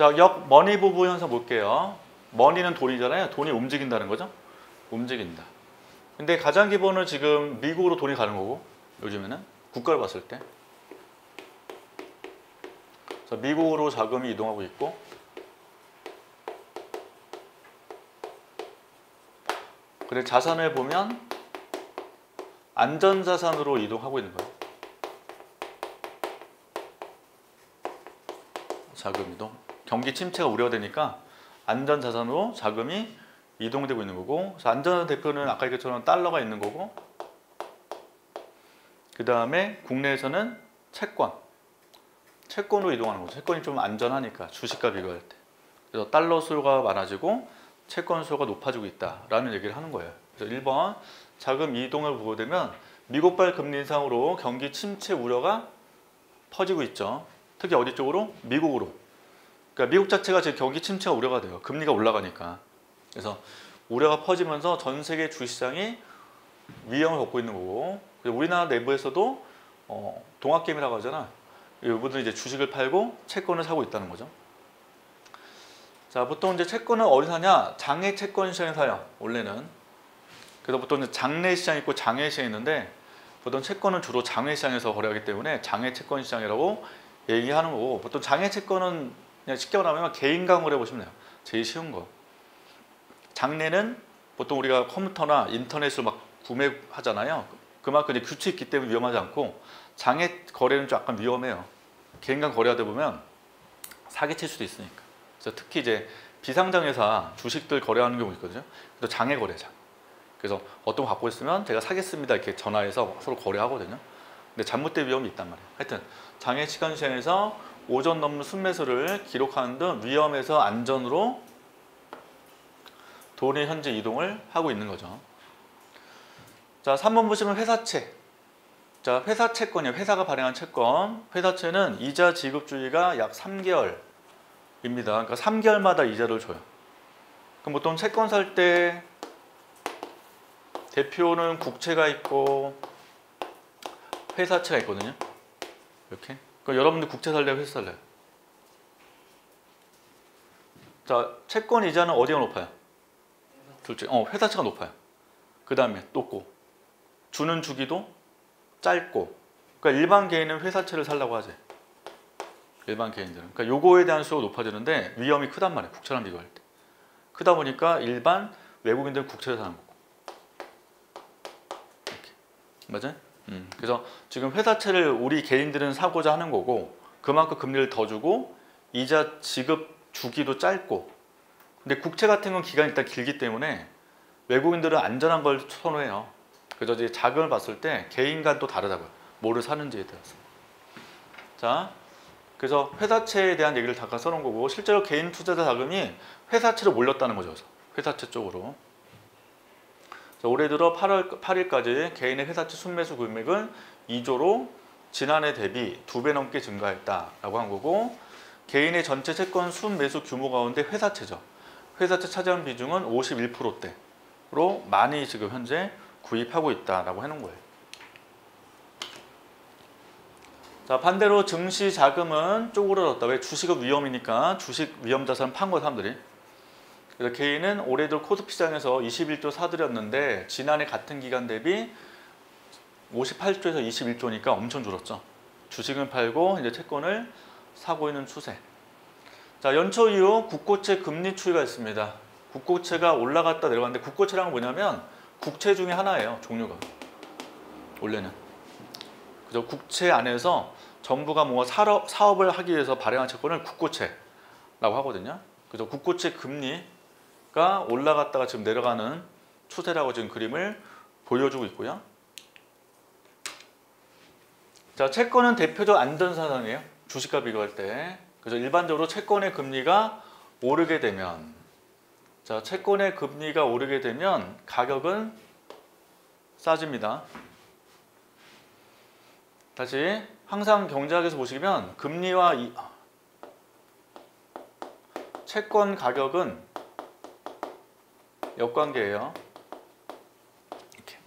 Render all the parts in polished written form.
자, 역머니 부부 현상 볼게요. 머니는 돈이잖아요. 돈이 움직인다는 거죠. 움직인다. 근데 가장 기본은 지금 미국으로 돈이 가는 거고, 요즘에는 국가를 봤을 때. 자, 미국으로 자금이 이동하고 있고, 그래 자산을 보면 안전자산으로 이동하고 있는 거예요. 자금 이동. 경기 침체가 우려되니까 안전자산으로 자금이 이동되고 있는 거고, 안전자산 대표는 아까 얘기했처럼 달러가 있는 거고, 그 다음에 국내에서는 채권으로 이동하는 거죠. 채권이 좀 안전하니까 주식과 비교할 때. 그래서 달러 수요가 많아지고 채권 수요가 높아지고 있다라는 얘기를 하는 거예요. 그래서 1번 자금 이동을 보게 되면 미국발 금리 인상으로 경기 침체 우려가 퍼지고 있죠. 특히 어디 쪽으로? 미국으로. 그러니까 미국 자체가 지금 경기 침체가 우려가 돼요. 금리가 올라가니까. 그래서 우려가 퍼지면서 전 세계 주식시장이 위험을 겪고 있는 거고, 우리나라 내부에서도 동학개미라고 하잖아. 이분들은 이제 주식을 팔고 채권을 사고 있다는 거죠. 자, 보통 이제 채권은 어디서 사냐? 장외 채권 시장에 사요. 원래는. 그래서 보통 이제 장내 시장 있고 장외 시장이 있는데, 보통 채권은 주로 장외 시장에서 거래하기 때문에 장외 채권 시장이라고 얘기하는 거고, 보통 장외 채권은 그냥 쉽게 말하면 개인 강으로 해보시면 돼요. 제일 쉬운 거. 장내는 보통 우리가 컴퓨터나 인터넷으로 막 구매하잖아요. 그만큼 이제 규칙이 있기 때문에 위험하지 않고, 장외 거래는 좀 약간 위험해요. 개인 간 거래하다 보면 사기칠 수도 있으니까. 그래서 특히 이제 비상장에서 주식들 거래하는 경우 있거든요. 또 장외 거래장. 그래서 어떤 거 갖고 있으면 제가 사겠습니다 이렇게 전화해서 서로 거래하거든요. 근데 잘못된 위험이 있단 말이에요. 하여튼 장외 시간 시장에서 오전 넘는 순매수를 기록하는 등 위험에서 안전으로 돈의 현재 이동을 하고 있는 거죠. 자, 3번 보시면 회사채. 자, 회사 채권이에요. 회사가 발행한 채권. 회사채는 이자 지급 주기가 약 3개월입니다. 그러니까 3개월마다 이자를 줘요. 그럼 보통 채권 살 때 대표는 국채가 있고 회사채가 있거든요. 이렇게. 그럼 여러분들 국채 살래요? 회사 살래요? 자, 채권 이자는 어디가 높아요? 둘째. 회사채가 높아요. 그 다음에 또 주는 주기도 짧고. 그러니까 일반 개인은 회사채를 살라고 하지. 일반 개인들은. 그러니까 요거에 대한 수요가 높아지는데 위험이 크단 말이에요. 국채랑 비교할 때. 크다 보니까 일반 외국인들은 국채를 사는 거고. 이렇게. 맞아요? 그래서 지금 회사채를 우리 개인들은 사고자 하는 거고, 그만큼 금리를 더 주고 이자 지급 주기도 짧고. 근데 국채 같은 건 기간이 일단 길기 때문에 외국인들은 안전한 걸 선호해요. 그래서 이제 자금을 봤을 때 개인 간 또 다르다고요. 뭐를 사는지에 따라서. 자, 그래서 회사채에 대한 얘기를 잠깐 써놓은 거고, 실제로 개인 투자자 자금이 회사채로 몰렸다는 거죠. 회사채 쪽으로. 자, 올해 들어 8월 8일까지 개인의 회사채 순매수 금액은 2조로 지난해 대비 2배 넘게 증가했다라고 한 거고, 개인의 전체 채권 순매수 규모 가운데 회사채죠. 회사채 차지하는 비중은 51%대로 많이 지금 현재 구입하고 있다라고 해놓은 거예요. 자, 반대로 증시 자금은 쪼그라들었다. 왜? 주식은 위험이니까 주식 위험 자산 판 거 사람들이. 그래서 개인은 올해 들 코스피 시장에서 21조 사들였는데 지난해 같은 기간 대비 58조에서 21조니까 엄청 줄었죠. 주식은 팔고 이제 채권을 사고 있는 추세. 자, 연초 이후 국고채 금리 추이가 있습니다. 국고채가 올라갔다 내려갔는데, 국고채란 건 뭐냐면 국채 중에 하나예요. 종류가. 원래는. 그래서 국채 안에서 정부가 뭔가 사업을 하기 위해서 발행한 채권을 국고채라고 하거든요. 그래서 국고채 금리가 올라갔다가 지금 내려가는 추세라고 지금 그림을 보여주고 있고요. 자, 채권은 대표적 안전자산이에요. 주식과 비교할 때. 그래서 일반적으로 채권의 금리가 오르게 되면, 자, 채권의 금리가 오르게 되면 가격은 싸집니다. 다시 항상 경제학에서 보시면 금리와 채권 가격은 역관계예요. 이렇게.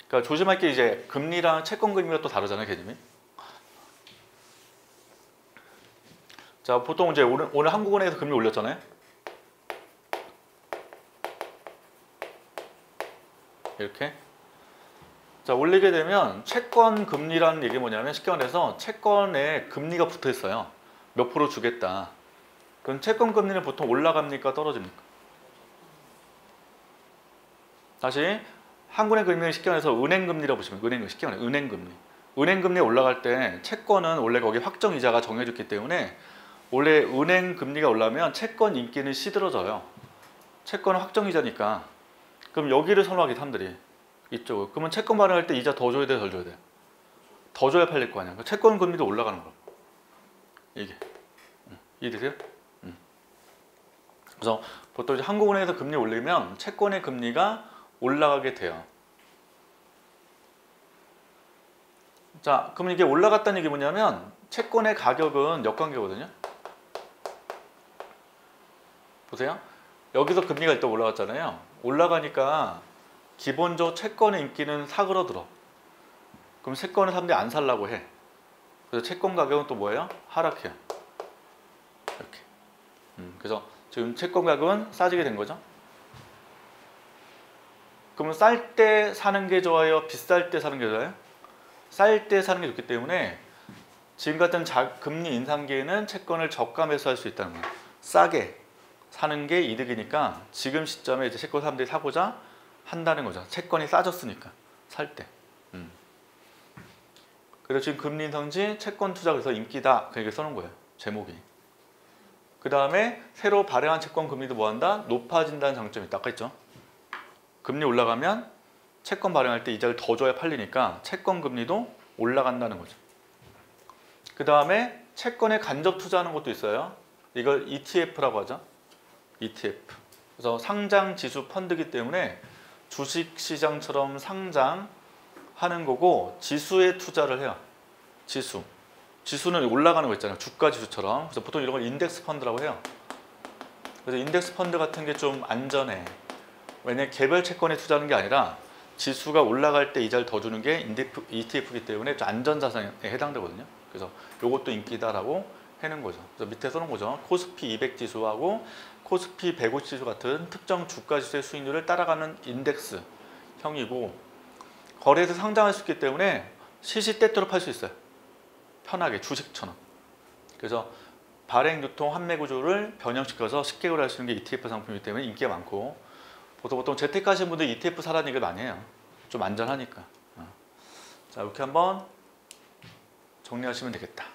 그러니까 조심할 게 이제 금리랑 채권 금리가 또 다르잖아요, 개념이. 자, 보통 이제 오늘 한국은행에서 금리 올렸잖아요. 이렇게. 자, 올리게 되면 채권 금리라는 얘기 뭐냐면 쉽게 말해서 채권에 금리가 붙어 있어요. 몇 프로 주겠다. 그럼 채권 금리는 보통 올라갑니까? 떨어집니까? 다시 한국은행 금리는 쉽게 말해서 은행 금리라고 보시면 쉽게 말해서 은행 금리. 은행 금리 올라갈 때 채권은 원래 거기 확정 이자가 정해졌기 때문에 원래 은행 금리가 올라면 채권 인기는 시들어져요. 채권은 확정 이자니까. 그럼 여기를 선호하게 사람들이 이쪽을. 그러면 채권 발행할 때 이자 더 줘야 돼, 덜 줘야 돼? 더 줘야 팔릴 거 아니야. 채권 금리도 올라가는 거. 이게 이해되세요? 그래서 보통 이제 한국은행에서 금리 올리면 채권의 금리가 올라가게 돼요. 자, 그럼 이게 올라갔다는 얘기 뭐냐면 채권의 가격은 역관계거든요. 보세요. 여기서 금리가 일단 올라갔잖아요. 올라가니까 기본적으로 채권의 인기는 사그러들어. 그럼 채권을 사람들이 안 살라고 해. 그래서 채권 가격은 또 뭐예요? 하락해요. 이렇게. 그래서 지금 채권 가격은 싸지게 된 거죠. 그러면 쌀 때 사는 게 좋아요? 비쌀 때 사는 게 좋아요? 쌀 때 사는 게 좋기 때문에 지금 같은 금리 인상기에는 채권을 저가 매수할 수 있다는 거예요. 싸게 사는 게 이득이니까 지금 시점에 이제 채권 사람들이 사고자 한다는 거죠. 채권이 싸졌으니까 살 때. 그래서 지금 금리 인상지 채권 투자 그래서 인기다. 그 얘기 써놓은 거예요. 제목이. 그 다음에 새로 발행한 채권 금리도 뭐한다? 높아진다는 장점이 있다. 아까 있죠? 금리 올라가면 채권 발행할 때 이자를 더 줘야 팔리니까 채권 금리도 올라간다는 거죠. 그 다음에 채권에 간접 투자하는 것도 있어요. 이걸 ETF라고 하죠. ETF. 그래서 상장 지수 펀드이기 때문에 주식시장처럼 상장하는 거고 지수에 투자를 해요. 지수는 올라가는 거 있잖아요. 주가 지수처럼. 그래서 보통 이런 걸 인덱스 펀드라고 해요. 그래서 인덱스 펀드 같은 게 좀 안전해. 왜냐면 개별 채권에 투자하는 게 아니라 지수가 올라갈 때 이자를 더 주는 게 ETF이기 때문에 좀 안전자산에 해당되거든요. 그래서 이것도 인기다라고 해는 거죠. 그래서 밑에 써놓은 거죠. 코스피 200 지수하고 코스피 150 지수 같은 특정 주가 지수의 수익률을 따라가는 인덱스 형이고 거래에서 상장할 수 있기 때문에 시시때때로 팔 수 있어요. 편하게 주식처럼. 그래서 발행, 유통, 환매 구조를 변형시켜서 쉽게 거래할 수 있는 게 ETF 상품이기 때문에 인기가 많고 보통 재테크하시는 분들 ETF 사라는 얘기를 많이 해요. 좀 안전하니까. 자, 이렇게 한번 정리하시면 되겠다.